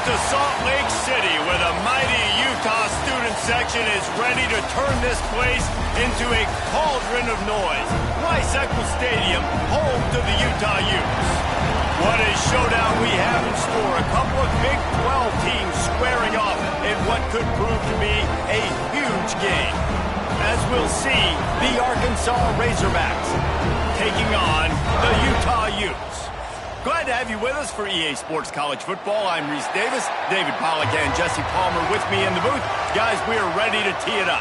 to Salt Lake City, where the mighty Utah student section is ready to turn this place into a cauldron of noise. Rice-Eccles Stadium, home to the Utah Utes. What a showdown we have in store. A couple of Big 12 teams squaring off in what could prove to be a huge game. As we'll see, the Arkansas Razorbacks taking on the Utah Utes. Glad to have you with us for EA Sports College Football. I'm Reese Davis, David Pollack and Jesse Palmer with me in the booth. Guys, we are ready to tee it up.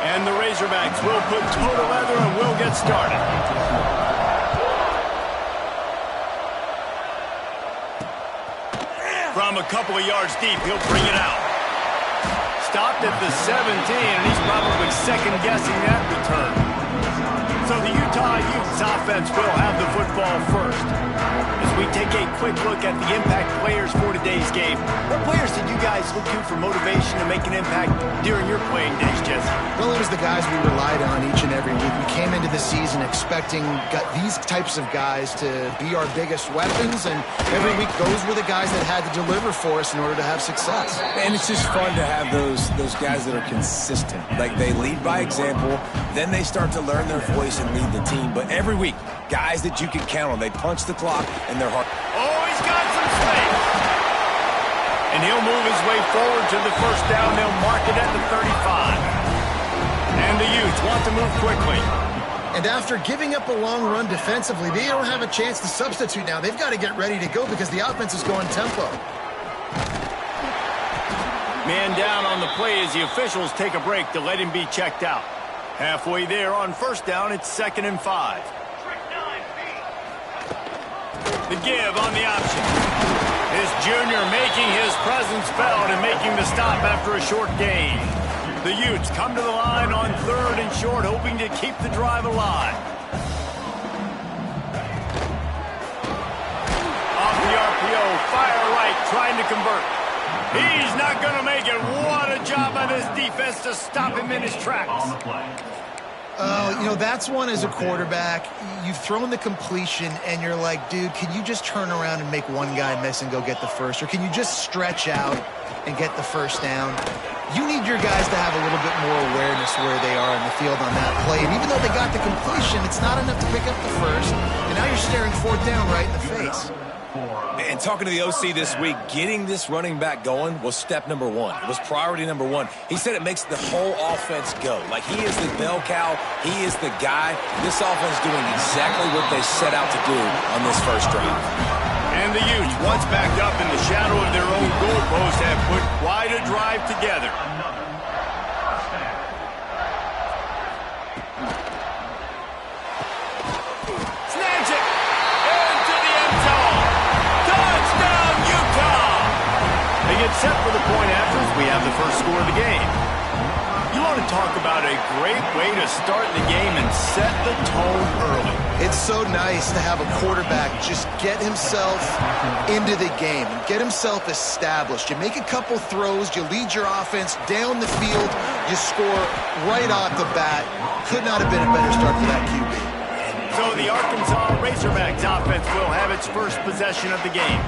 And the Razorbacks will put total leather and we'll get started. From a couple of yards deep, he'll bring it out. Stopped at the 17, and he's probably second-guessing that return. So the Utah Utes offense will have the football first. As we take a quick look at the impact players for today's game, what players did you guys look to for motivation to make an impact during your playing days, Jesse? Well, it was the guys we relied on each and every week. We came into the season expecting these types of guys to be our biggest weapons, and every week those were the guys that had to deliver for us in order to have success. And it's just fun to have those guys that are consistent. Like, they lead by example, then they start to learn their voice and lead the team. But every week, guys that you can count on, they punch the clock and they're hard. Oh, he's got some space. And he'll move his way forward to the first down. They'll mark it at the 35. And the Utes want to move quickly. And after giving up a long run defensively, they don't have a chance to substitute now. They've got to get ready to go because the offense is going tempo. Man down on the play as the officials take a break to let him be checked out. Halfway there on first down, it's 2nd and 5. The give on the option. His junior making his presence felt and making the stop after a short gain. The Utes come to the line on 3rd and short, hoping to keep the drive alive. Off the RPO, fire right, trying to convert. He's not going to make it. What a job by this defense to stop him in his tracks. That's one as a quarterback. You've thrown the completion, and you're like, dude, can you just turn around and make one guy miss and go get the first? Or can you just stretch out and get the first down? You need your guys to have a little bit more awareness where they are in the field on that play. And even though they got the completion, it's not enough to pick up the first. And now you're staring 4th down right in the face. And talking to the OC this week, getting this running back going was step number 1. It was priority number 1. He said it makes the whole offense go. Like, he is the bell cow. He is the guy. This offense doing exactly what they set out to do on this first drive. And the Utes, once backed up in the shadow of their own goalpost, have put quite a drive together. Snatch it! Into the end zone! Touchdown, Utah! They get set for the point after as we have the first score of the game. You want to talk about a great way to start the game and set the tone early. It's so nice to have a quarterback just get himself into the game and get himself established. You make a couple throws, you lead your offense down the field, you score right off the bat. Could not have been a better start for that QB. So the Arkansas Razorbacks offense will have its first possession of the game.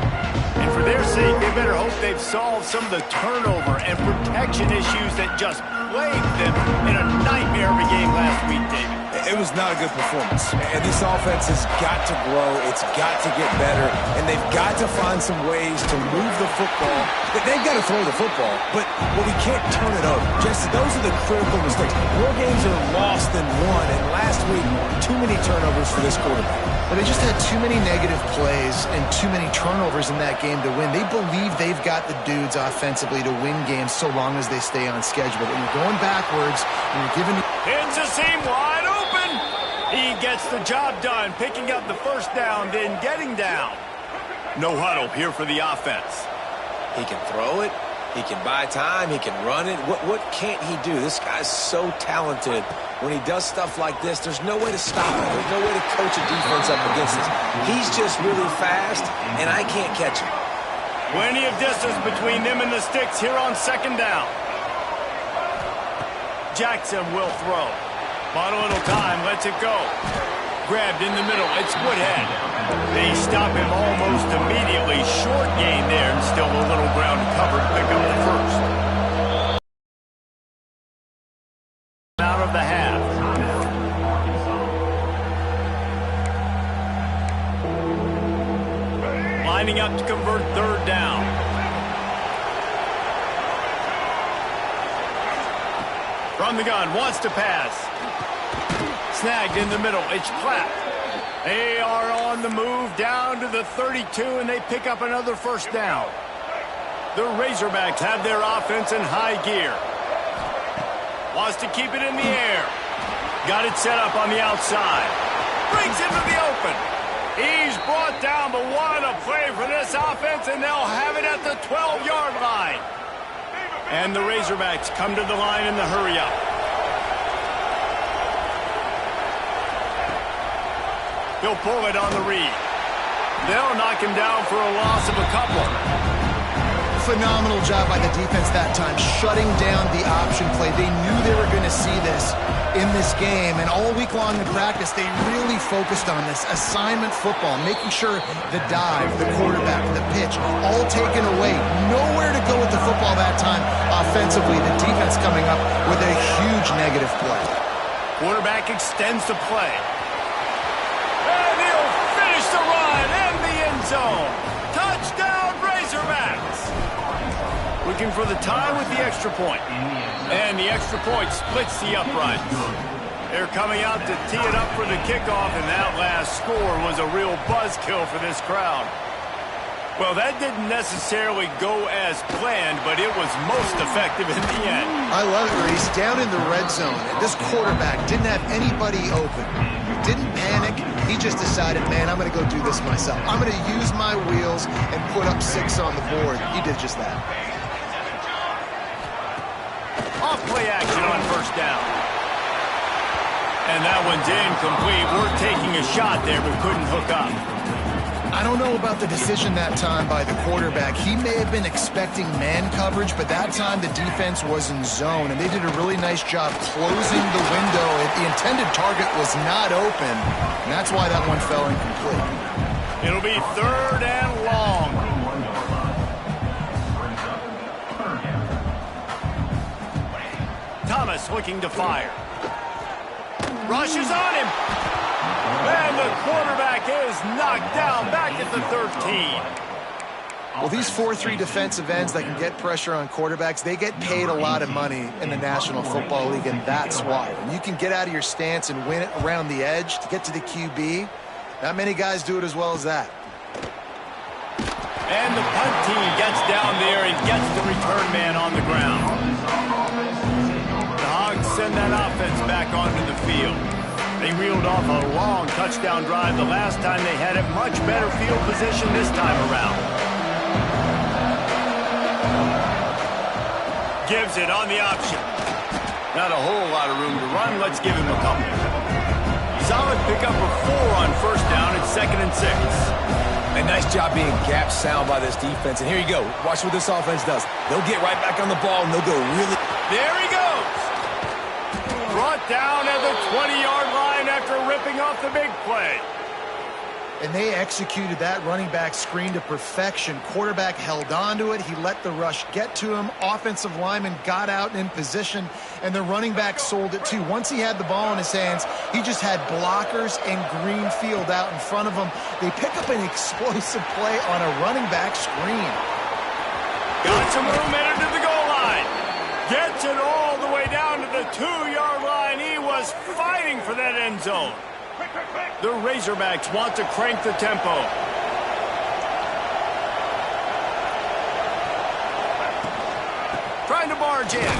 And for their sake, they better hope they've solved some of the turnover and protection issues that just plagued them in a nightmare of a game last week, David. It was not a good performance. And this offense has got to grow. It's got to get better. And they've got to find some ways to move the football. They've got to throw the football, but we can't turn it over. Just those are the critical mistakes. More games are lost than won. And last week, too many turnovers for this quarterback. Well, they just had too many negative plays and too many turnovers in that game to win. They believe they've got the dudes offensively to win games so long as they stay on schedule. But when you're going backwards, when you're giving... Hits a seam wide open. He gets the job done, picking up the first down, then getting down. No huddle here for the offense. He can throw it. He can buy time. He can run it. What can't he do? This guy's so talented. When he does stuff like this, there's no way to stop him. There's no way to coach a defense up against this. He's just really fast, and I can't catch him. Plenty of distance between them and the sticks here on 2nd down. Jackson will throw. Bought a little time, lets it go. Grabbed in the middle, it's Woodhead. They stop him almost immediately. Short gain there instead. still a little ground to cover to pick up the first. Out of the half. Lining up to convert third down. From the gun, wants to pass. Snagged in the middle, it's Clapp. They are on the move down to the 32, and they pick up another first down. The Razorbacks have their offense in high gear. Wants to keep it in the air. Got it set up on the outside. Brings it to the open. He's brought down, but what a play for this offense, and they'll have it at the 12-yard line. And the Razorbacks come to the line in the hurry-up. He'll pull it on the read. They'll knock him down for a loss of a couple. Phenomenal job by the defense that time, shutting down the option play. They knew they were going to see this in this game, and all week long in practice, they really focused on this assignment football, making sure the dive, the quarterback, the pitch, all taken away. Nowhere to go with the football that time offensively. The defense coming up with a huge negative play. Quarterback extends the play. And he'll finish the run in the end zone. Touchdown, Razorbacks. Looking for the tie with the extra point. And the extra point splits the uprights. They're coming out to tee it up for the kickoff, and that last score was a real buzzkill for this crowd. Well, that didn't necessarily go as planned, but it was most effective in the end. I love it, Reese. Down in the red zone, this quarterback didn't have anybody open. Didn't panic. He just decided, man, I'm going to go do this myself. I'm going to use my wheels and put up 6 on the board. He did just that. Off play action on first down. And that one's incomplete. We're taking a shot there, but couldn't hook up. I don't know about the decision that time by the quarterback. He may have been expecting man coverage, but that time the defense was in zone, and they did a really nice job closing the window. The intended target was not open, and that's why that one fell incomplete. It'll be third and long. Thomas looking to fire. Rushes on him. And the quarterback is knocked down back at the 13. Well, these 4-3 defensive ends that can get pressure on quarterbacks, they get paid a lot of money in the National Football League, and that's why. When you can get out of your stance and win it around the edge to get to the QB, not many guys do it as well as that. And the punt team gets down there and gets the return man on the ground. The Hogs send that offense back onto the field. They reeled off a long touchdown drive the last time they had it. Much better field position this time around. Gives it on the option. Not a whole lot of room to run. Let's give him a couple. Solid pickup of 4 on first down at 2nd and 6. A nice job being gap sound by this defense. And here you go. Watch what this offense does. They'll get right back on the ball, and they'll go really... There he goes. Brought down at the 20-yard line after ripping off the big play. And they executed that running back screen to perfection. Quarterback held on to it. He let the rush get to him. Offensive lineman got out in position, and the running back sold it too. Once he had the ball in his hands, he just had blockers and green field out in front of him. They pick up an explosive play on a running back screen. Got some room headed to the goal line. Gets it all the way down to the 2-yard line. He was fighting for that end zone. The Razorbacks want to crank the tempo. Trying to barge in.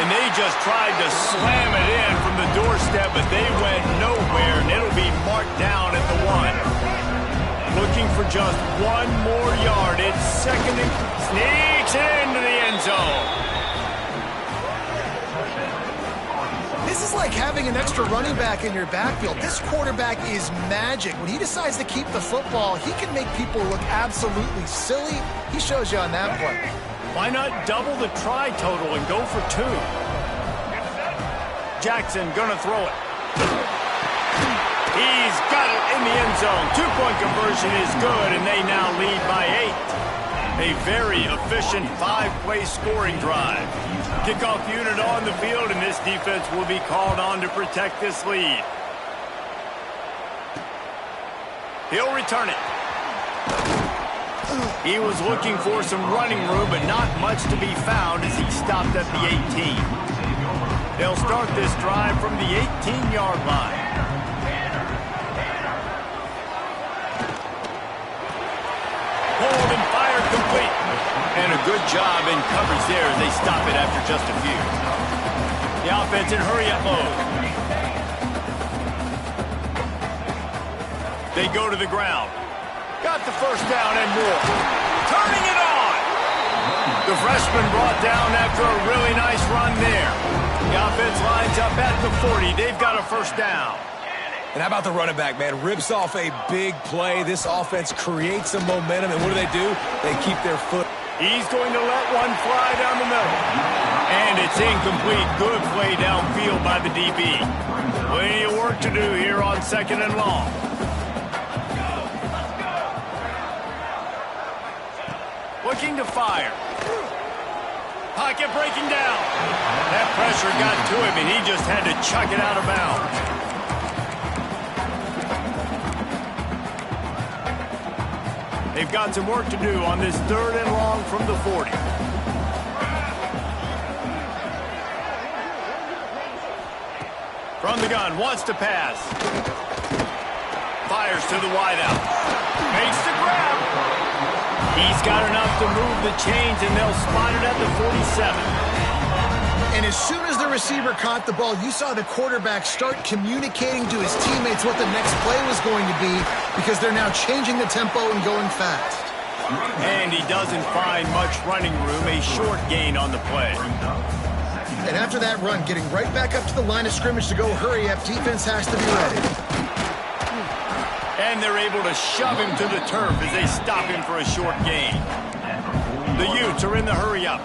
And they just tried to slam it in from the doorstep, but they went nowhere, and it'll be marked down at the 1. Looking for just 1 more yard. It's 2nd and sneaks into the end zone. This is like having an extra running back in your backfield. This quarterback is magic. When he decides to keep the football, he can make people look absolutely silly. He shows you on that play. Why not double the try total and go for 2? Jackson gonna throw it. He's got it in the end zone. 2-point conversion is good, and they now lead by 8. A very efficient 5-play scoring drive. Kickoff unit on the field, and this defense will be called on to protect this lead. He'll return it. He was looking for some running room, but not much to be found as he stopped at the 18. They'll start this drive from the 18-yard line. Hold and fire complete. And a good job in coverage there as they stop it after just a few. The offense in hurry-up mode. They go to the ground. Got the first down and more. Turning it on. The freshman brought down after a really nice run there. The offense lines up at the 40. They've got a first down. And how about the running back, man? Rips off a big play. This offense creates some momentum, and what do? They keep their foot. He's going to let one fly down the middle. And it's incomplete. Good play downfield by the DB. Plenty of work to do here on 2nd and long. Looking to fire. Pocket breaking down. That pressure got to him, and he just had to chuck it out of bounds. They've got some work to do on this 3rd and long from the 40. From the gun, wants to pass. Fires to the wideout. Makes the grab. He's got enough to move the chains, and they'll spot it at the 47. And as soon as the receiver caught the ball, you saw the quarterback start communicating to his teammates what the next play was going to be, because they're now changing the tempo and going fast. And he doesn't find much running room, a short gain on the play. And after that run, getting right back up to the line of scrimmage to go hurry up, defense has to be ready. And they're able to shove him to the turf as they stop him for a short gain. The Utes are in the hurry-up.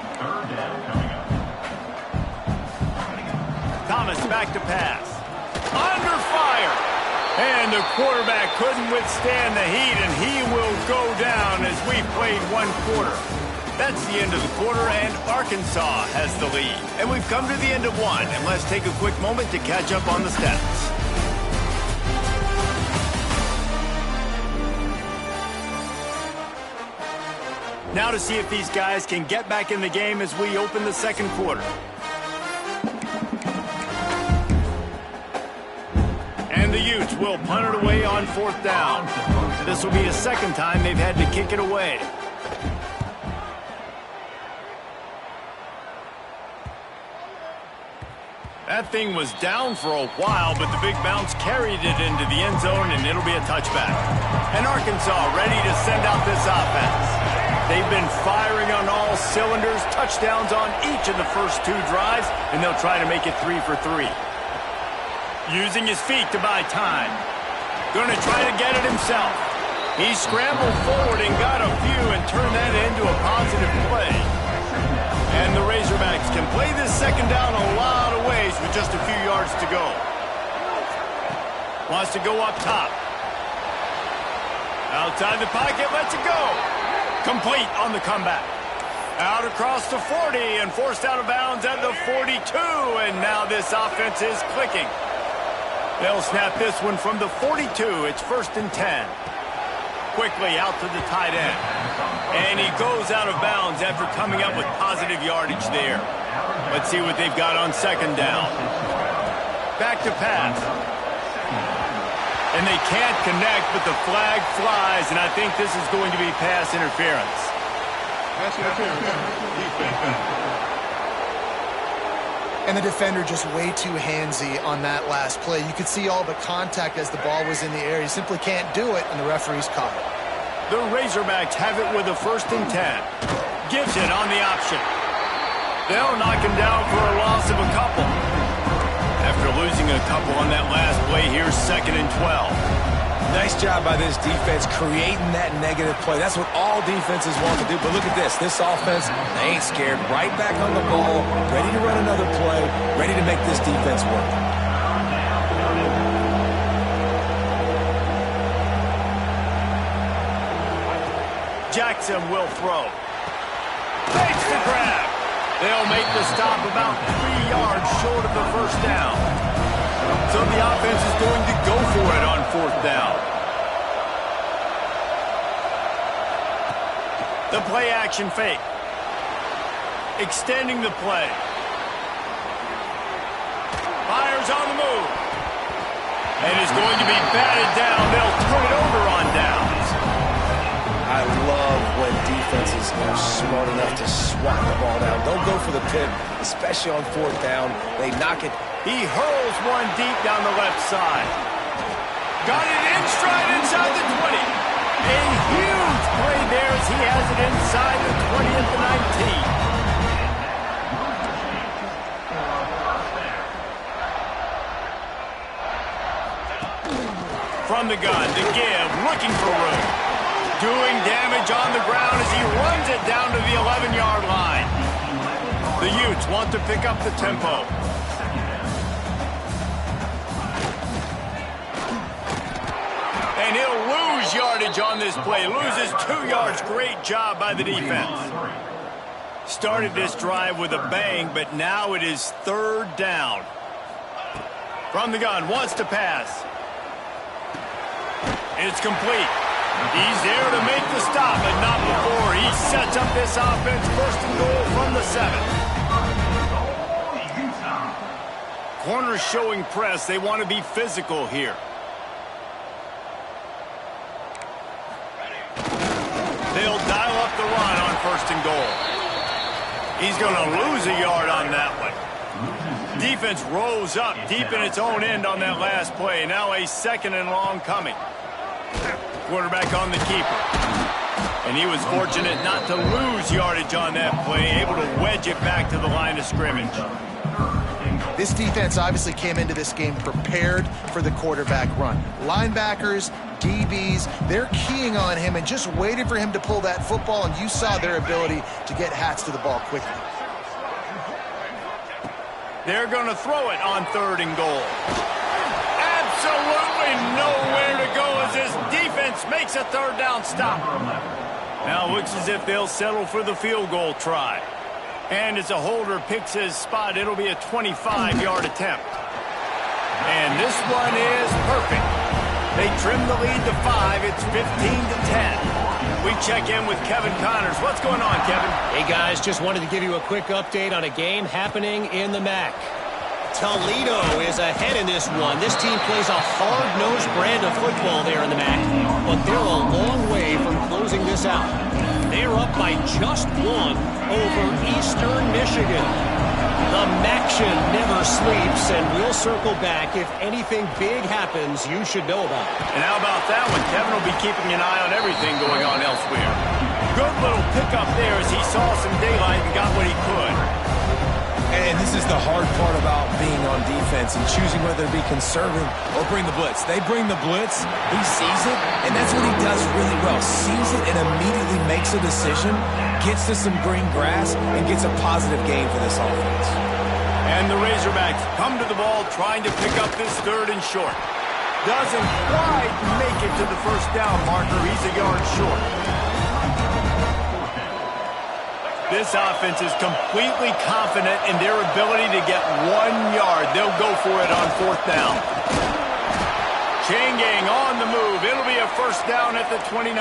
Thomas back to pass. Under fire. And the quarterback couldn't withstand the heat, and he will go down as we played 1 quarter. That's the end of the quarter, and Arkansas has the lead. And we've come to the end of 1, and let's take a quick moment to catch up on the stats. Now to see if these guys can get back in the game as we open the 2nd quarter. And the Utes will punt it away on 4th down. This will be the 2nd time they've had to kick it away. That thing was down for a while, but the big bounce carried it into the end zone, and it'll be a touchback. And Arkansas ready to send out this offense. They've been firing on all cylinders, touchdowns on each of the first 2 drives, and they'll try to make it 3 for 3. Using his feet to buy time. Going to try to get it himself. He scrambled forward and got a few and turned that into a positive play. And the Razorbacks can play this 2nd down a lot of ways with just a few yards to go. Wants to go up top. Outside the pocket, lets it go. Complete on the comeback. Out across the 40 and forced out of bounds at the 42. And now this offense is clicking. They'll snap this one from the 42. It's 1st and 10. Quickly out to the tight end. And he goes out of bounds after coming up with positive yardage there. Let's see what they've got on 2nd down. Back to pass. And they can't connect, but the flag flies, and I think this is going to be pass interference. Pass interference. And the defender just way too handsy on that last play. You could see all the contact as the ball was in the air. You simply can't do it, and the referee's caught it. The Razorbacks have it with a 1st and 10. Gibson on the option. They'll knock him down for a loss of a couple. After losing a couple on that last play, here's 2nd and 12. Nice job by this defense creating that negative play. That's what all defenses want to do. But look at this. This offense, they ain't scared. Right back on the ball, ready to run another play, ready to make this defense work. Jackson will throw. Fakes the grab. They'll make the stop about 3 yards short of the first down. So the offense is going to go for it on 4th down. The play action fake. Extending the play. Fires on the move. And is going to be batted down. They'll turn it over on downs. I love when defenses are smart enough to swat the ball down. Don't go for the pin, especially on 4th down. They knock it. He hurls one deep down the left side. Got it in stride inside the 20. A huge play there as he has it inside the 20 at the 19. From the gun, to give, looking for room. Doing damage on the ground as he runs it down to the 11-yard line. The Utes want to pick up the tempo. And he'll lose yardage on this play. Loses 2 yards. Great job by the defense. Started this drive with a bang, but now it is 3rd down. From the gun, wants to pass. It's complete. He's there to make the stop, but not before. He sets up this offense 1st and goal from the 7. Corners showing press. They want to be physical here. They'll dial up the run on 1st and goal. He's going to lose a yard on that one. Defense rose up deep in its own end on that last play. Now a 2nd and long coming. Quarterback on the keeper. And he was fortunate not to lose yardage on that play, able to wedge it back to the line of scrimmage. This defense obviously came into this game prepared for the quarterback run. Linebackers, DBs, they're keying on him and just waiting for him to pull that football, and you saw their ability to get hats to the ball quickly. They're going to throw it on 3rd and goal. Absolutely nowhere to go as this defense makes a 3rd down stop. Now it looks as if they'll settle for the field goal try. And as a holder picks his spot, it'll be a 25-yard attempt. And this one is perfect. They trim the lead to 5. It's 15-10. We check in with Kevin Connors. What's going on, Kevin? Hey, guys, just wanted to give you a quick update on a game happening in the MAC. Toledo is ahead in this one. This team plays a hard-nosed brand of football there in the MAC, but they're a long way from closing this out. They're up by just 1 over Eastern Michigan. The MACtion never sleeps, and we'll circle back if anything big happens you should know about. And how about that one? Kevin will be keeping an eye on everything going on elsewhere. Good little pickup there as he saw some daylight and got what he could. And this is the hard part about being on defense and choosing whether to be conservative or bring the blitz. They bring the blitz, he sees it, and that's what he does really well. Sees it and immediately makes a decision, gets to some green grass, and gets a positive gain for this offense. And the Razorbacks come to the ball trying to pick up this 3rd and short. Doesn't quite make it to the 1st down marker. He's a yard short. This offense is completely confident in their ability to get 1 yard. They'll go for it on 4th down. Chain gang on the move. It'll be a 1st down at the 29.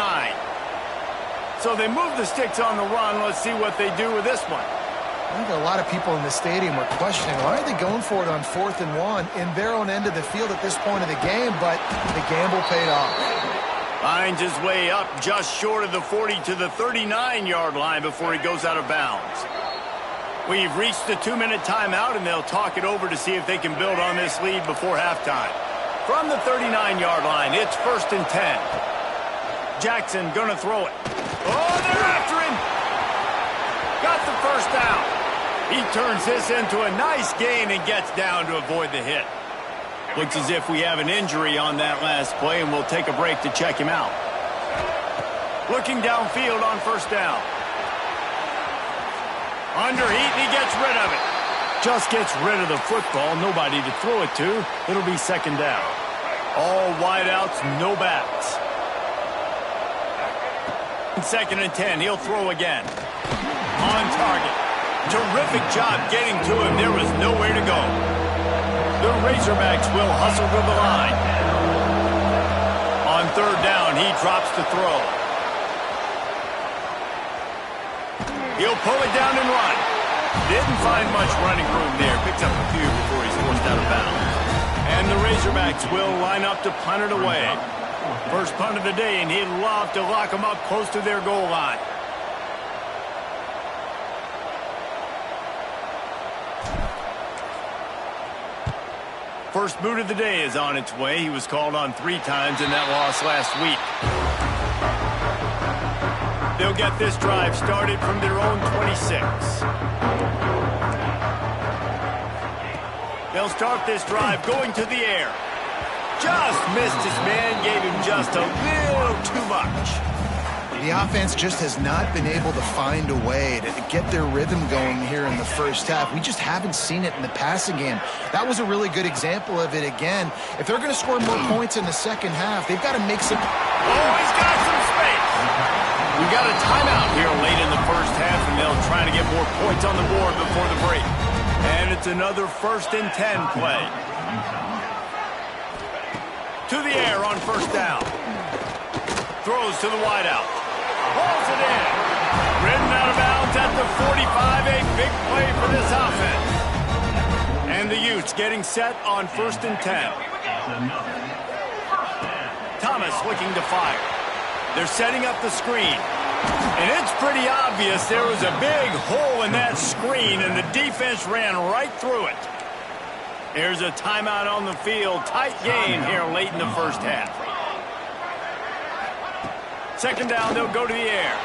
So they move the sticks on the run. Let's see what they do with this one. I think a lot of people in the stadium were questioning, why are they going for it on 4th and 1 in their own end of the field at this point of the game, but the gamble paid off. Finds his way up just short of the 40 to the 39-yard line before he goes out of bounds. We've reached the 2-minute timeout, and they'll talk it over to see if they can build on this lead before halftime. From the 39-yard line, it's 1st and 10. Jackson gonna throw it. Oh, they're after him! Got the 1st down. He turns this into a nice gain and gets down to avoid the hit. Looks as if we have an injury on that last play, and we'll take a break to check him out. Looking downfield on 1st down. Under heat, and he gets rid of it. Just gets rid of the football. Nobody to throw it to. It'll be 2nd down. All wideouts, no backs. 2nd and 10. He'll throw again. On target. Terrific job getting to him. There was nowhere to go. The Razorbacks will hustle to the line. On 3rd down, he drops to throw. He'll pull it down and run. Didn't find much running room there. Picks up a few before he's forced out of bounds. And the Razorbacks will line up to punt it away. First punt of the day, and he'd love to lock them up close to their goal line. First boot of the day is on its way. He was called on 3 times in that loss last week. They'll get this drive started from their own 26. They'll start this drive going to the air. Just missed his man, gave him just a little too much. The offense just has not been able to find a way to get their rhythm going here in the first half. We just haven't seen it in the passing game. That was a really good example of it again. If they're going to score more points in the second half, they've got to make some... Oh, he's got some space. We got a timeout here late in the first half, and they'll try to get more points on the board before the break. And it's another 1st and 10 play. To the air on 1st down. Throws to the wideout. Pulls it in. Ridden out of bounds at the 45. A big play for this offense. And the Utes getting set on 1st and 10. Thomas looking to fire. They're setting up the screen. And it's pretty obvious there was a big hole in that screen, and the defense ran right through it. There's a timeout on the field. Tight game here late in the first half. 2nd down, they'll go to the air.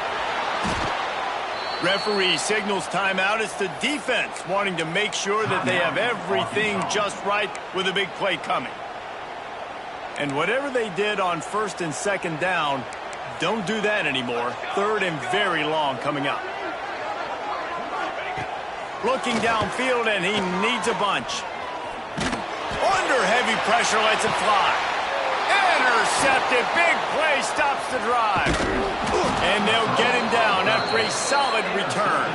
Referee signals timeout. It's the defense wanting to make sure that they have everything just right with a big play coming. And whatever they did on 1st and 2nd down, don't do that anymore. 3rd and very long coming up. Looking downfield, and he needs a bunch. Under heavy pressure, lets it fly. Intercepted. Big play, stops the drive. And they'll get him down after a solid return.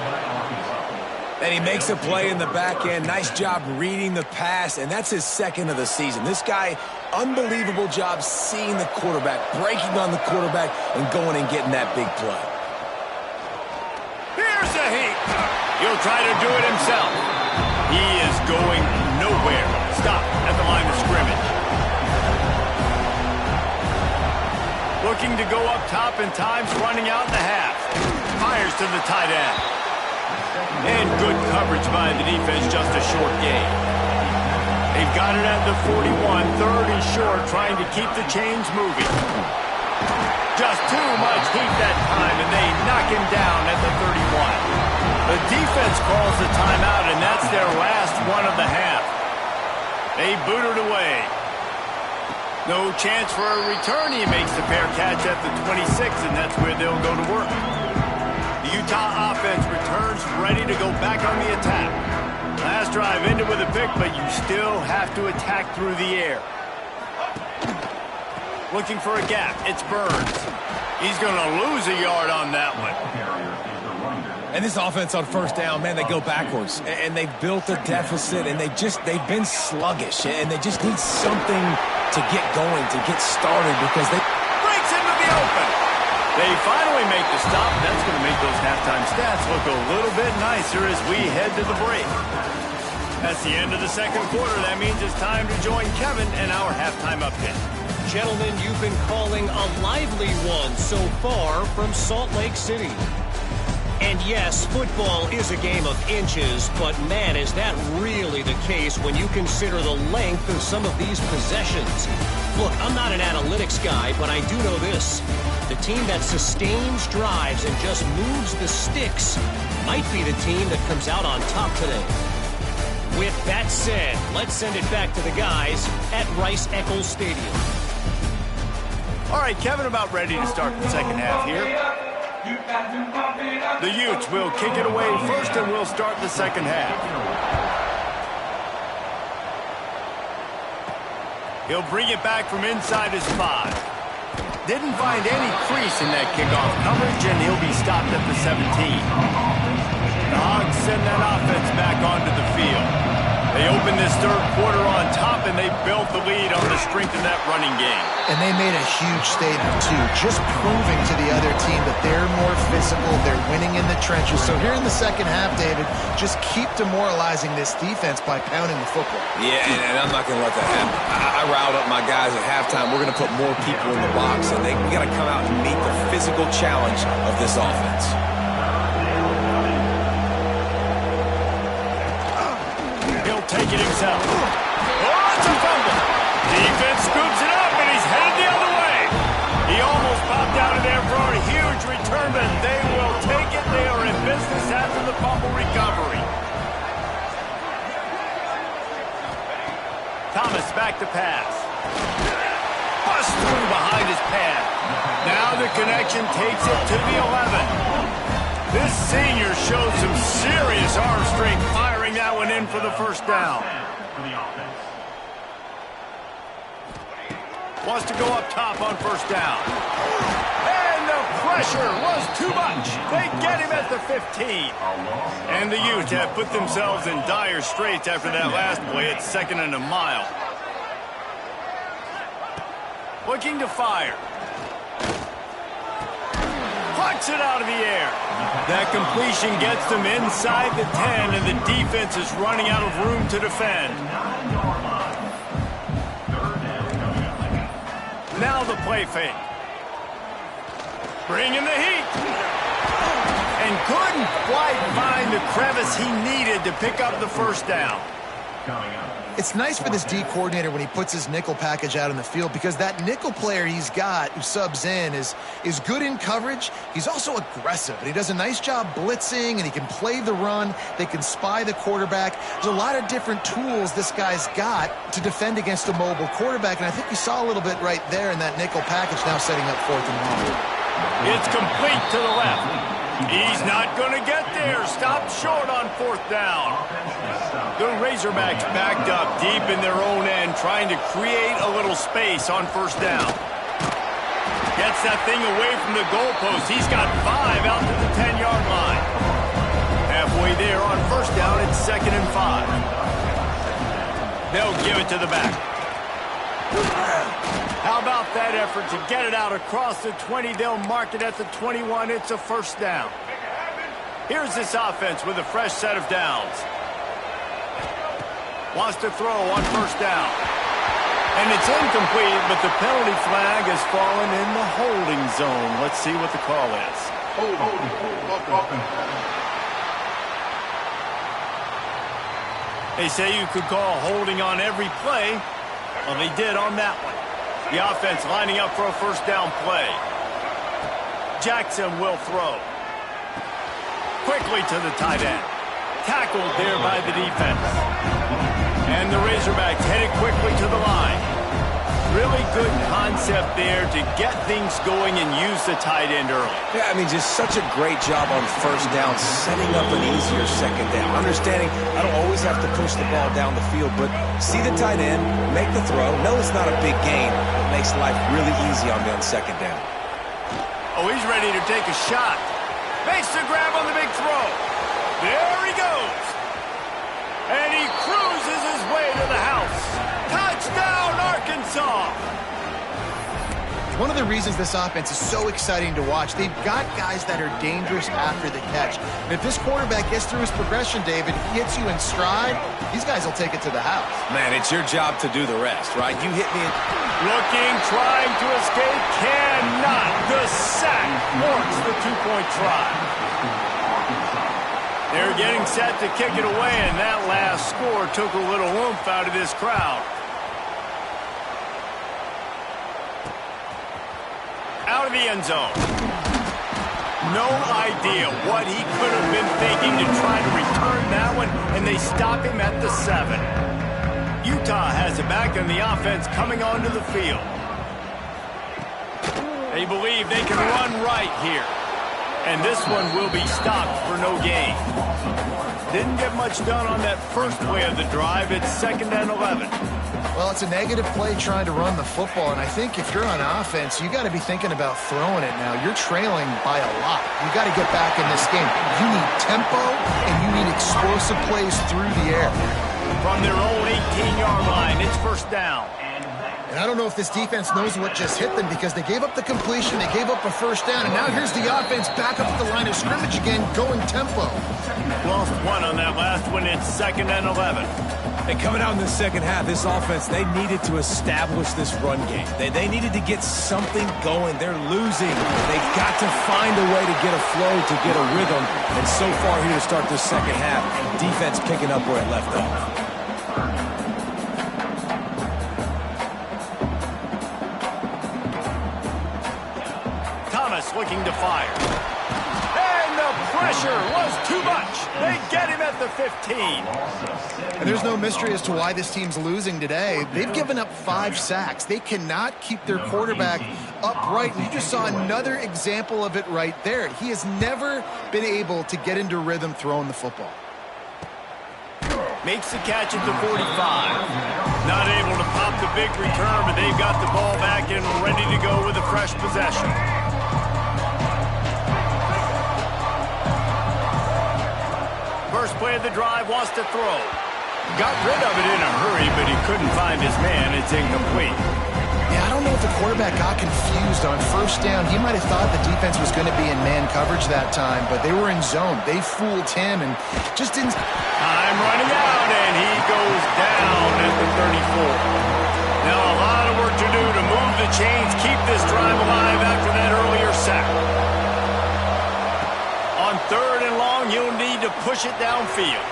And he makes a play in the back end. Nice job reading the pass, and that's his 2nd of the season. This guy, unbelievable job seeing the quarterback, breaking on the quarterback, and going and getting that big play. Here's a heat. He'll try to do it himself. He is going nowhere. Stop at the line of scrimmage. Looking to go up top, and time's running out in the half. Fires to the tight end. And good coverage by the defense, just a short gain. They've got it at the 41, 3rd and short, trying to keep the chains moving. Just too much heat that time, and they knock him down at the 31. The defense calls the timeout, and that's their last one of the half. They boot it away. No chance for a return. He makes the fair catch at the 26, and that's where they'll go to work. The Utah offense returns ready to go back on the attack. Last drive ended with a pick, but you still have to attack through the air. Looking for a gap. It's Burns. He's going to lose a yard on that one. And this offense on 1st down, man, they go backwards. And they've built a deficit, and they've been sluggish. And they just need something to get going, to get started, because they... Breaks into the open. They finally make the stop. That's going to make those halftime stats look a little bit nicer as we head to the break. That's the end of the 2nd quarter. That means it's time to join Kevin and our halftime update. Gentlemen, you've been calling a lively one so far from Salt Lake City. And yes, football is a game of inches, but man, is that really the case when you consider the length of some of these possessions. Look, I'm not an analytics guy, but I do know this. The team that sustains drives and just moves the sticks might be the team that comes out on top today. With that said, let's send it back to the guys at Rice-Eccles Stadium. All right, Kevin, about ready to start the second half here. The Utes will kick it away first, and we'll start the second half. He'll bring it back from inside his 5. Didn't find any crease in that kickoff coverage, and he'll be stopped at the 17. The Hogs send that offense back onto the field. They opened this third quarter on top, and they built the lead on the strength of that running game. And they made a huge statement, too, just proving to the other team that they're more physical, they're winning in the trenches. So here in the second half, David, just keep demoralizing this defense by pounding the football. Yeah, and I'm not going to let that happen. I riled up my guys at halftime. We're going to put more people in the box, and we got to come out and meet the physical challenge of this offense. Take it himself. Oh, it's a fumble. Defense scoops it up, and he's headed the other way. He almost popped out of there for a huge return, but they will take it. They are in business after the fumble recovery. Thomas back to pass. Bust through behind his pad. Now the connection takes it to the 11. This senior showed some serious arm strength, firing that one in for the first down. Wants to go up top on first down. And the pressure was too much. They get him at the 15. And the Utes have put themselves in dire straits after that last play at 2nd and a mile. Looking to fire. Plucks it out of the air. That completion gets them inside the 10, and the defense is running out of room to defend. Now the play fake. Bringing the heat. And couldn't quite find the crevice he needed to pick up the first down. It's nice for this D coordinator when he puts his nickel package out in the field, because that nickel player he's got who subs in is good in coverage. He's also aggressive, and he does a nice job blitzing, and he can play the run. They can spy the quarterback. There's a lot of different tools this guy's got to defend against a mobile quarterback, and I think you saw a little bit right there in that nickel package, now setting up 4th and long. It's complete to the left. He's not going to get there. Stopped short on 4th down. The Razorbacks backed up deep in their own end, trying to create a little space on first down. Gets that thing away from the goalpost. He's got 5 out to the 10-yard line. Halfway there on first down, it's 2nd and 5. They'll give it to the back. How about that effort to get it out across the 20? They'll mark it at the 21. It's a first down. Here's this offense with a fresh set of downs. Wants to throw on first down. And it's incomplete, but the penalty flag has fallen in the holding zone. Let's see what the call is. They say you could call holding on every play. Well, they did on that one. The offense lining up for a first down play. Jackson will throw. Quickly to the tight end. Tackled there by the defense. And the Razorbacks headed quickly to the line. Really good concept there to get things going and use the tight end early. Yeah, I mean, just such a great job on first down, setting up an easier second down. Understanding I don't always have to push the ball down the field, but see the tight end, make the throw. No, it's not a big gain. It makes life really easy on me on second down. Oh, he's ready to take a shot. Makes the grab on the big throw. There he goes. And he cruises his way to the house. Touchdown, Arkansas! One of the reasons this offense is so exciting to watch, they've got guys that are dangerous after the catch. And if this quarterback gets through his progression, David, he hits you in stride, these guys will take it to the house. Man, it's your job to do the rest, right? You hit me. Looking, trying to escape, cannot. The sack forks the two-point try. They're getting set to kick it away, and that last score took a little oomph out of this crowd. Out of the end zone. No idea what he could have been thinking to try to return that one, and they stop him at the 7. Utah has it back, and the offense coming onto the field. They believe they can run right here. And this one will be stopped for no gain. Didn't get much done on that first play of the drive. It's 2nd and 11. Well, it's a negative play trying to run the football, and I think if you're on offense, you got to be thinking about throwing it now. You're trailing by a lot. You got to get back in this game. You need tempo, and you need explosive plays through the air. From their own 18-yard line, it's 1st down. And I don't know if this defense knows what just hit them because they gave up the completion, they gave up a 1st down, and now here's the offense back up at the line of scrimmage again, going tempo. Lost one on that last one. It's 2nd and 11. And coming out in the second half, this offense, they needed to establish this run game. They needed to get something going. They're losing. They've got to find a way to get a flow, to get a rhythm. And so far here to start this second half, defense picking up where it left off. Looking to fire. And the pressure was too much. They get him at the 15. And there's no mystery as to why this team's losing today. They've given up 5 sacks. They cannot keep their quarterback upright. And you just saw another example of it right there. He has never been able to get into rhythm throwing the football. Makes the catch at the 45. Not able to pop the big return, but they've got the ball back and ready to go with a fresh possession. First play of the drive, wants to throw. Got rid of it in a hurry, but he couldn't find his man. It's incomplete. Yeah, I don't know if the quarterback got confused on 1st down. He might have thought the defense was going to be in man coverage that time, but they were in zone. They fooled him and just didn't... Time running out, and he goes down at the 34. Now a lot of work to do to move the chains, keep this drive alive after that earlier sack. On 3rd and long, you'll need to push it downfield.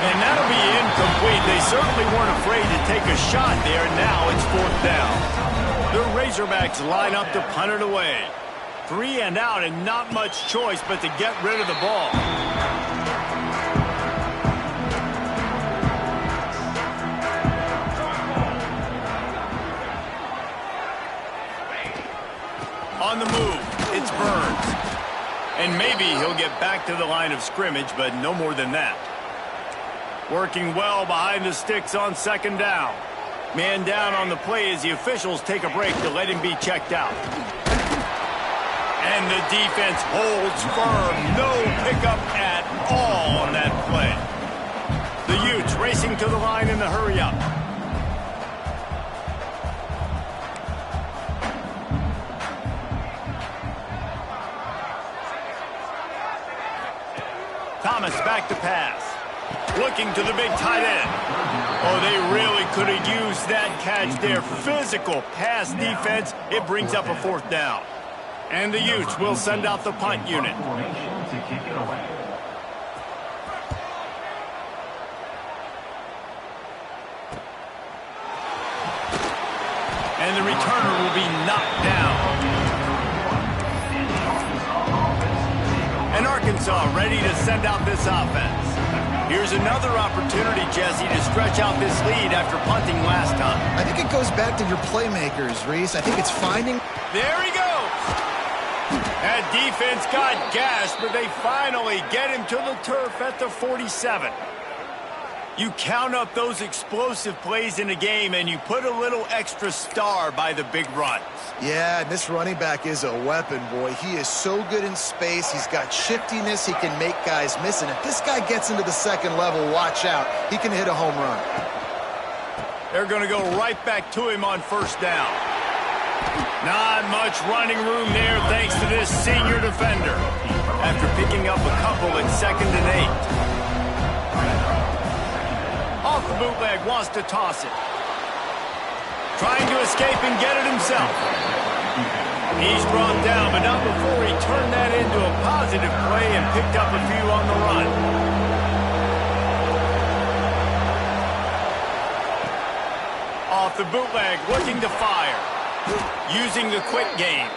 And that'll be incomplete. They certainly weren't afraid to take a shot there. Now it's 4th down. The Razorbacks line up to punt it away. 3 and out and not much choice but to get rid of the ball. On the move, it's Burns. And maybe he'll get back to the line of scrimmage, but no more than that. Working well behind the sticks on 2nd down. Man down on the play as the officials take a break to let him be checked out. And the defense holds firm. No pickup at all on that play. The Utes racing to the line in the hurry-up. Thomas back to pass. Looking to the big tight end. Oh, they really could have used that catch there. Physical pass defense. It brings up a 4th down. And the Utes will send out the punt unit. And the returner will be knocked down. And Arkansas ready to send out this offense. Here's another opportunity, Jesse, to stretch out this lead after punting last time. I think it goes back to your playmakers, Reese. I think it's finding... There he goes! That defense got gashed, but they finally get him to the turf at the 47. You count up those explosive plays in a game, and you put a little extra star by the big runs. Yeah, this running back is a weapon, boy. He is so good in space. He's got shiftiness. He can make guys miss. And if this guy gets into the 2nd level, watch out. He can hit a home run. They're going to go right back to him on 1st down. Not much running room there thanks to this senior defender. After picking up a couple at 2nd and 8. Off the bootleg, wants to toss it. Trying to escape and get it himself. He's brought down, but not before he turned that into a positive play and picked up a few on the run. Off the bootleg, looking to fire. Using the quick game.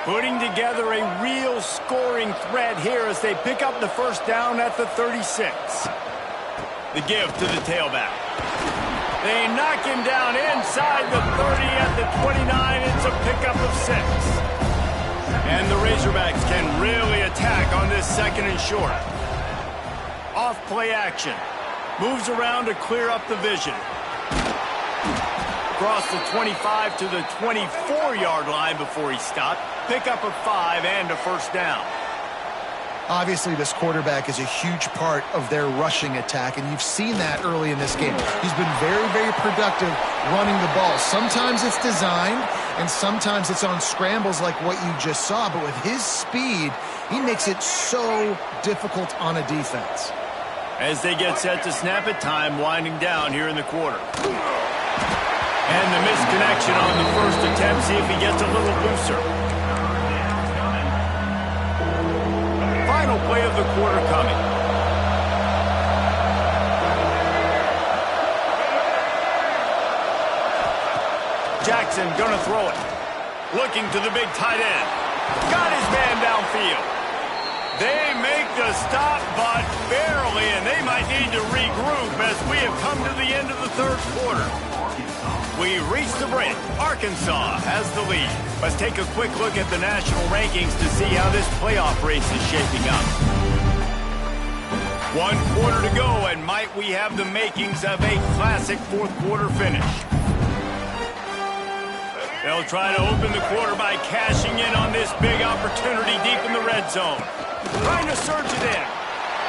Putting together a real scoring threat here as they pick up the 1st down at the 36. The give to the tailback. They knock him down inside the 30 at the 29. It's a pickup of 6. And the Razorbacks can really short. Off play action. Moves around to clear up the vision. Across the 25 to the 24-yard line before he stopped. Pick up a 5 and a first down. Obviously, this quarterback is a huge part of their rushing attack, and you've seen that early in this game. He's been very, very productive running the ball. Sometimes it's designed, and sometimes it's on scrambles like what you just saw. But with his speed, he makes it so difficult on a defense. As they get set to snap it, time winding down here in the quarter. And the misconnection on the first attempt. See if he gets a little looser. Final play of the quarter coming. Jackson gonna throw it. Looking to the big tight end. Got his man downfield. They make the stop, but barely, and they might need to regroup as we have come to the end of the third quarter. We reach the break. Arkansas has the lead. Let's take a quick look at the national rankings to see how this playoff race is shaping up. 1 quarter to go, and might we have the makings of a classic fourth quarter finish. They'll try to open the quarter by cashing in on this big opportunity deep in the red zone. Trying to surge it in.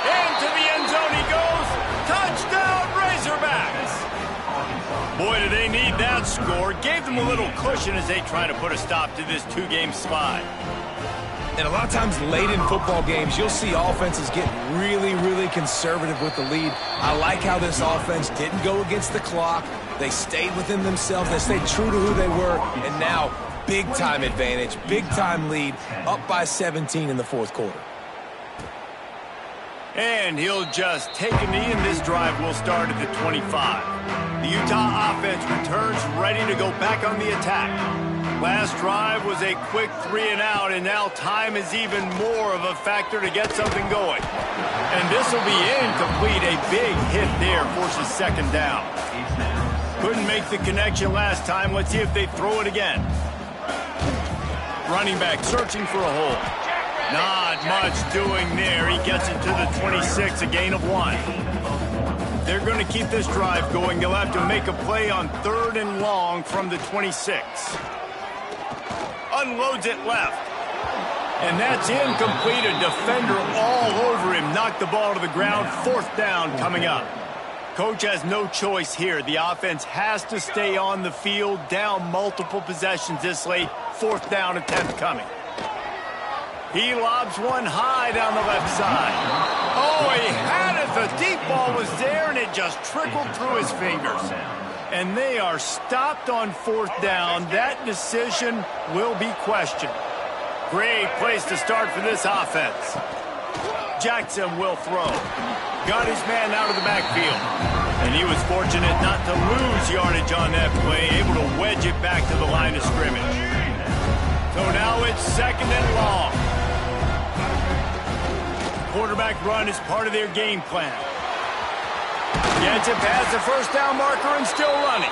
Into the end zone he goes. Touchdown, Razorbacks! Boy, do they need that score. Gave them a little cushion as they try to put a stop to this two-game slide. And a lot of times late in football games, you'll see offenses get really, really conservative with the lead. I like how this offense didn't go against the clock. They stayed within themselves. They stayed true to who they were. And now, big-time advantage, big-time lead, up by 17 in the fourth quarter. And he'll just take a knee, and this drive will start at the 25. The Utah offense returns ready to go back on the attack. Last drive was a quick 3-and-out, and now time is even more of a factor to get something going. And this will be incomplete. A big hit there forces second down. Couldn't make the connection last time. Let's see if they throw it again. Running back searching for a hole. Not much doing there. He gets it to the 26, a gain of 1. They're going to keep this drive going. They'll have to make a play on 3rd and long from the 26. Unloads it left. And that's incomplete. A defender all over him. Knocked the ball to the ground. 4th down coming up. Coach has no choice here. The offense has to stay on the field, down multiple possessions this late. 4th down attempt coming. He lobs one high down the left side. Oh, he had it. The deep ball was there, and it just trickled through his fingers. And they are stopped on 4th down. That decision will be questioned. Great place to start for this offense. Jackson will throw. Got his man out of the backfield. And he was fortunate not to lose yardage on that play, able to wedge it back to the line of scrimmage. So now it's 2nd and long. Quarterback run is part of their game plan. Gets it past the 1st down marker and still running.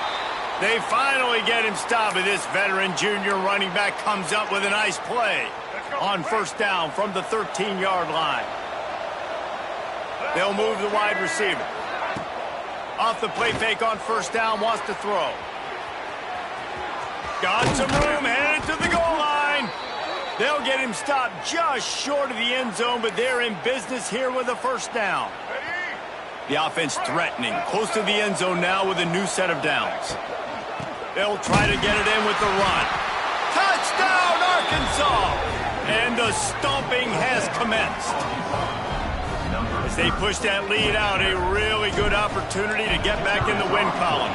They finally get him stopped, but this veteran junior running back comes up with a nice play on 1st down from the 13-yard line. They'll move the wide receiver. Off the play fake on 1st down, wants to throw. Got some room, headed to the goal line. They'll get him stopped just short of the end zone, but they're in business here with a 1st down. The offense threatening, close to the end zone now with a new set of downs. They'll try to get it in with the run. Touchdown, Arkansas! And the stomping has commenced. As they push that lead out, a really good opportunity to get back in the win column.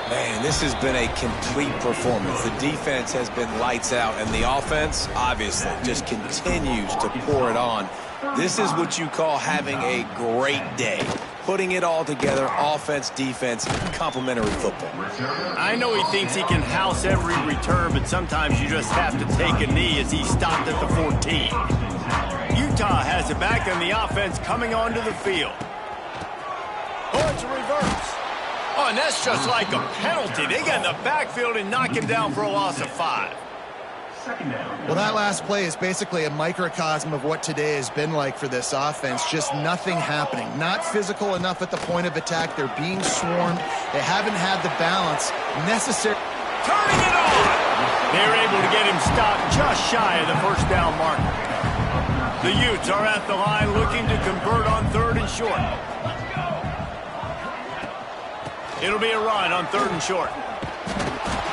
Man, this has been a complete performance. The defense has been lights out, and the offense, obviously, just continues to pour it on. This is what you call having a great day. Putting it all together, offense, defense, complementary football. I know he thinks he can house every return, but sometimes you just have to take a knee as he stopped at the 14. Utah has it back, and the offense coming onto the field. Oh, it's a reverse. Oh, and that's just like a penalty. They get in the backfield and knock him down for a loss of 5. Well, that last play is basically a microcosm of what today has been like for this offense. Just nothing happening. Not physical enough at the point of attack. They're being swarmed. They haven't had the balance necessary. Turning it on! They're able to get him stopped just shy of the first down mark. The Utes are at the line looking to convert on 3rd and short. It'll be a run on 3rd and short.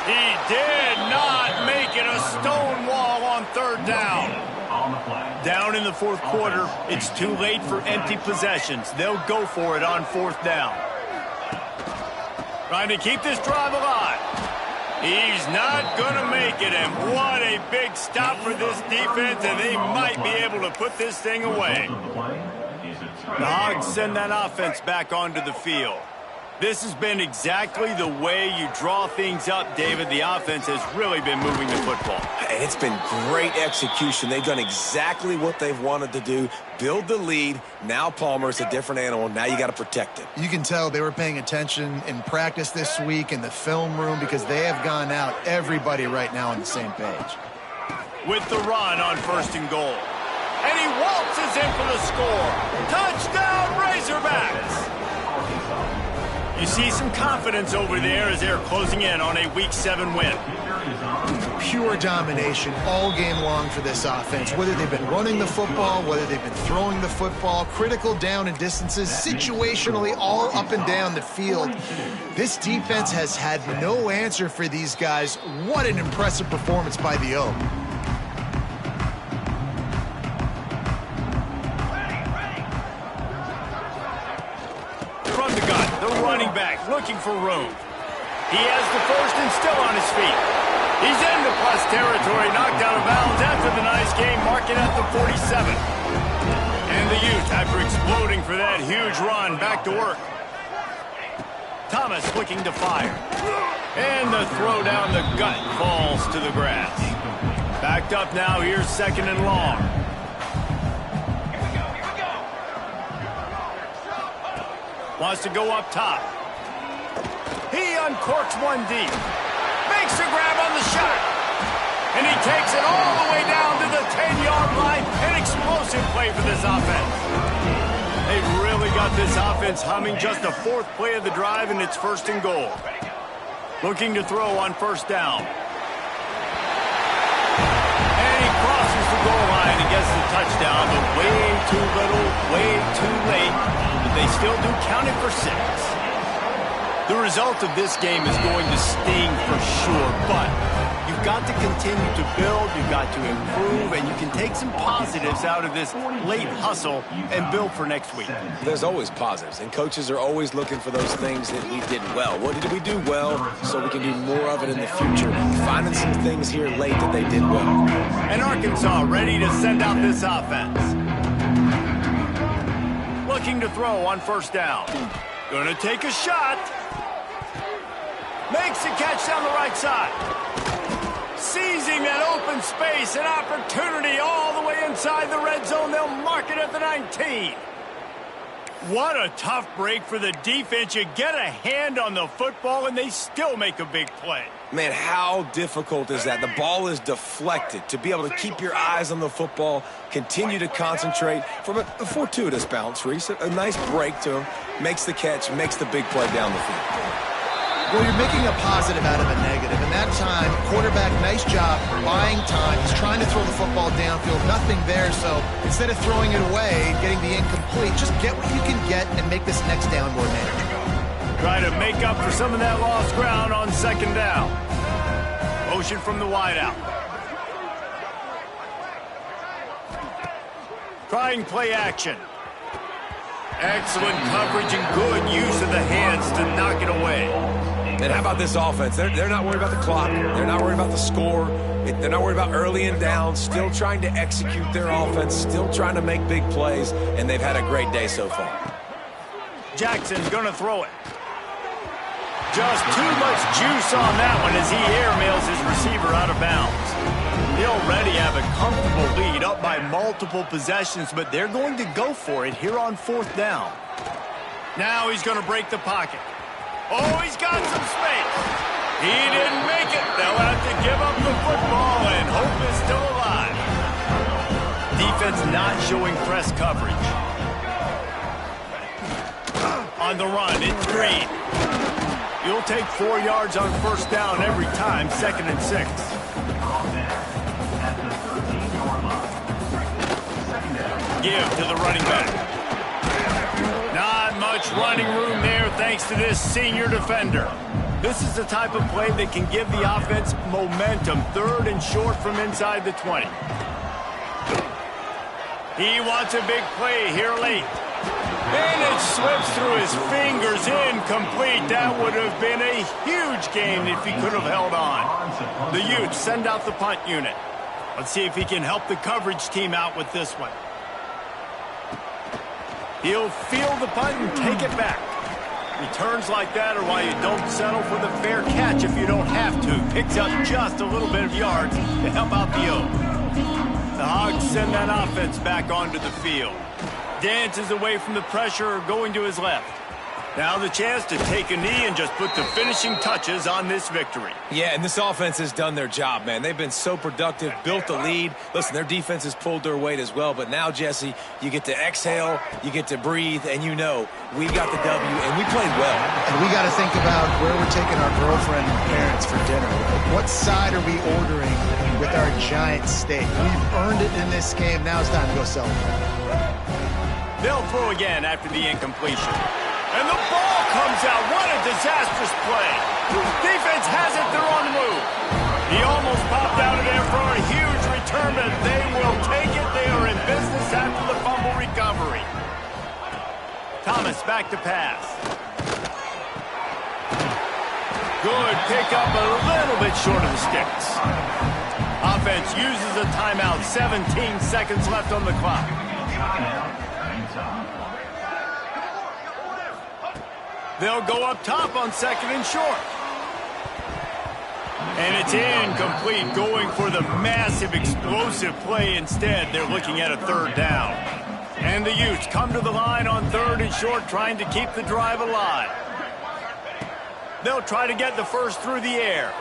He did not make it. A stone wall on 3rd down. Down in the 4th quarter, it's too late for empty possessions. They'll go for it on 4th down. Trying to keep this drive alive. He's not going to make it, and what a big stop for this defense, and they might be able to put this thing away. The Hogs send that offense back onto the field. This has been exactly the way you draw things up, David. The offense has really been moving the football. And it's been great execution. They've done exactly what they've wanted to do. Build the lead. Now Palmer's a different animal. Now you got to protect it. You can tell they were paying attention in practice this week in the film room because they have gone out, everybody right now on the same page. With the run on 1st and goal. And he waltzes in for the score. Touchdown, Razorbacks! You see some confidence over there as they're closing in on a Week 7 win. Pure domination all game long for this offense. Whether they've been running the football, whether they've been throwing the football, critical down and distances, situationally all up and down the field. This defense has had no answer for these guys. What an impressive performance by the O. From the gun, the running back looking for room. He has the 1st and still on his feet. He's into plus territory, knocked out of bounds after the nice game, marking at the 47. And the Utes, after exploding for that huge run, back to work. Thomas looking to fire. And the throw down the gut falls to the grass. Backed up now, here's 2nd and long. Wants to go up top. He uncorks one deep. Makes a grab on the shot. And he takes it all the way down to the 10-yard line. An explosive play for this offense. They've really got this offense humming. Just the 4th play of the drive, and it's 1st and goal. Looking to throw on 1st down. And he crosses the goal line and gets the touchdown, but way too little, way too late. But they still do count it for 6. The result of this game is going to sting for sure, but you've got to continue to build, you've got to improve, and you can take some positives out of this late hustle and build for next week. There's always positives, and coaches are always looking for those things that we did well. What did we do well so we can do more of it in the future? Finding some things here late that they did well. And Arkansas ready to send out this offense. Looking to throw on 1st down. Gonna take a shot. Makes a catch down the right side. Seizing that open space, an opportunity all the way inside the red zone. They'll mark it at the 19. What a tough break for the defense. You get a hand on the football, and they still make a big play. Man, how difficult is that? The ball is deflected. To be able to keep your eyes on the football, continue to concentrate from a fortuitous bounce, Reese. A nice break to him. Makes the catch, makes the big play down the field. Well, you're making a positive out of a negative. And that time, quarterback, nice job buying time. He's trying to throw the football downfield. Nothing there, so instead of throwing it away, getting the incomplete, just get what you can get and make this next down more manageable. Try to make up for some of that lost ground on 2nd down. Motion from the wideout. Trying play action. Excellent coverage and good use of the hands to knock it away. And how about this offense? They're not worried about the clock. They're not worried about the score. They're not worried about early and down. Still trying to execute their offense. Still trying to make big plays. And they've had a great day so far. Jackson's going to throw it. Just too much juice on that one as he airmails his receiver out of bounds. They already have a comfortable lead up by multiple possessions, but they're going to go for it here on 4th down. Now he's going to break the pocket. Oh, he's got some space. He didn't make it. They'll have to give up the football, and Hope is still alive. Defense not showing press coverage. On the run, it's Green. You'll take 4 yards on first down every time, 2nd and 6. Give to the running back. Not much running room there thanks to this senior defender. This is the type of play that can give the offense momentum. 3rd and short from inside the 20. He wants a big play here late. And it slips through his fingers, incomplete. That would have been a huge gain if he could have held on. The Utes send out the punt unit. Let's see if he can help the coverage team out with this one. He'll field the punt and take it back. Returns like that are why you don't settle for the fair catch if you don't have to. Picks up just a little bit of yards to help out the O. The Hogs send that offense back onto the field. Dances away from the pressure, going to his left. Now the chance to take a knee and just put the finishing touches on this victory. Yeah, and this offense has done their job, man. They've been so productive, built the lead. Listen, their defense has pulled their weight as well. But now, Jesse, you get to exhale, you get to breathe, and you know we got the W, and we played well. And we got to think about where we're taking our girlfriend and parents for dinner. What side are we ordering with our giant steak? We've earned it in this game. Now it's time to go celebrate. They'll throw again after the incompletion. And the ball comes out. What a disastrous play. Defense has it. They're on the move. He almost popped out of there for a huge return, but they will take it. They are in business after the fumble recovery. Thomas back to pass. Good pickup, a little bit short of the sticks. Offense uses a timeout. 17 seconds left on the clock. They'll go up top on 2nd and short. And it's incomplete, going for the massive explosive play instead. They're looking at a 3rd down. And the Utes come to the line on 3rd and short, trying to keep the drive alive. They'll try to get the first through the air.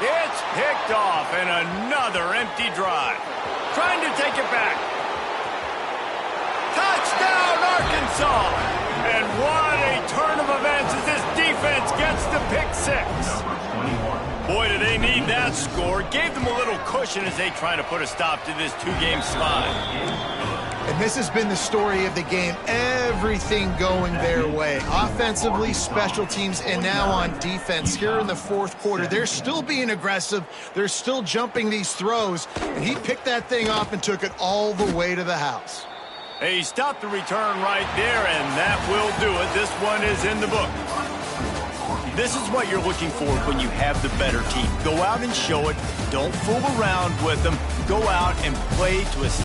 It's picked off, and another empty drive. Trying to take it back. Touchdown, Arkansas! And what a turn of events as this defense gets the pick 6. Boy, do they need that score. Gave them a little cushion as they try to put a stop to this 2-game slide. And this has been the story of the game. Everything going their way. Offensively, special teams, and now on defense. Here in the 4th quarter, they're still being aggressive. They're still jumping these throws. And he picked that thing off and took it all the way to the house. He stopped the return right there, and that will do it. This one is in the book. This is what you're looking for when you have the better team. Go out and show it. Don't fool around with them. Go out and play to a